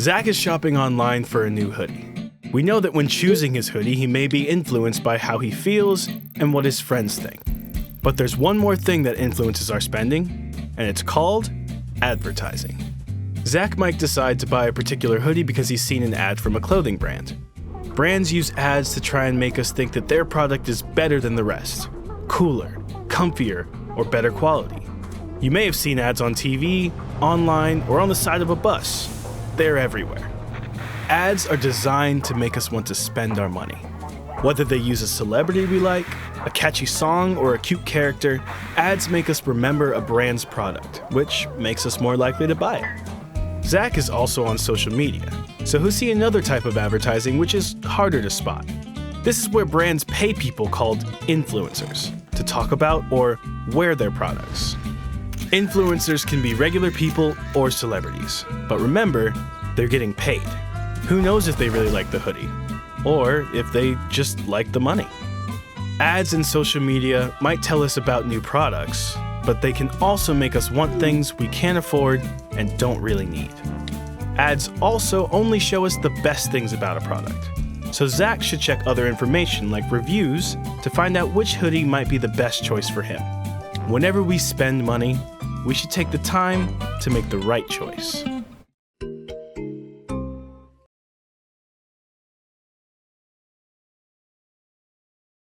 Zach is shopping online for a new hoodie. We know that when choosing his hoodie, he may be influenced by how he feels and what his friends think. But there's one more thing that influences our spending, and it's called advertising. Zach might decide to buy a particular hoodie because he's seen an ad from a clothing brand. Brands use ads to try and make us think that their product is better than the rest, cooler, comfier, or better quality. You may have seen ads on TV, online, or on the side of a bus. They're everywhere. Ads are designed to make us want to spend our money. Whether they use a celebrity we like, a catchy song, or a cute character, ads make us remember a brand's product, which makes us more likely to buy it. Zach is also on social media, so he'll see another type of advertising which is harder to spot. This is where brands pay people called influencers to talk about or wear their products. Influencers can be regular people or celebrities, but remember, they're getting paid. Who knows if they really like the hoodie, or if they just like the money. Ads in social media might tell us about new products, but they can also make us want things we can't afford and don't really need. Ads also only show us the best things about a product, so Zach should check other information like reviews to find out which hoodie might be the best choice for him. Whenever we spend money, we should take the time to make the right choice.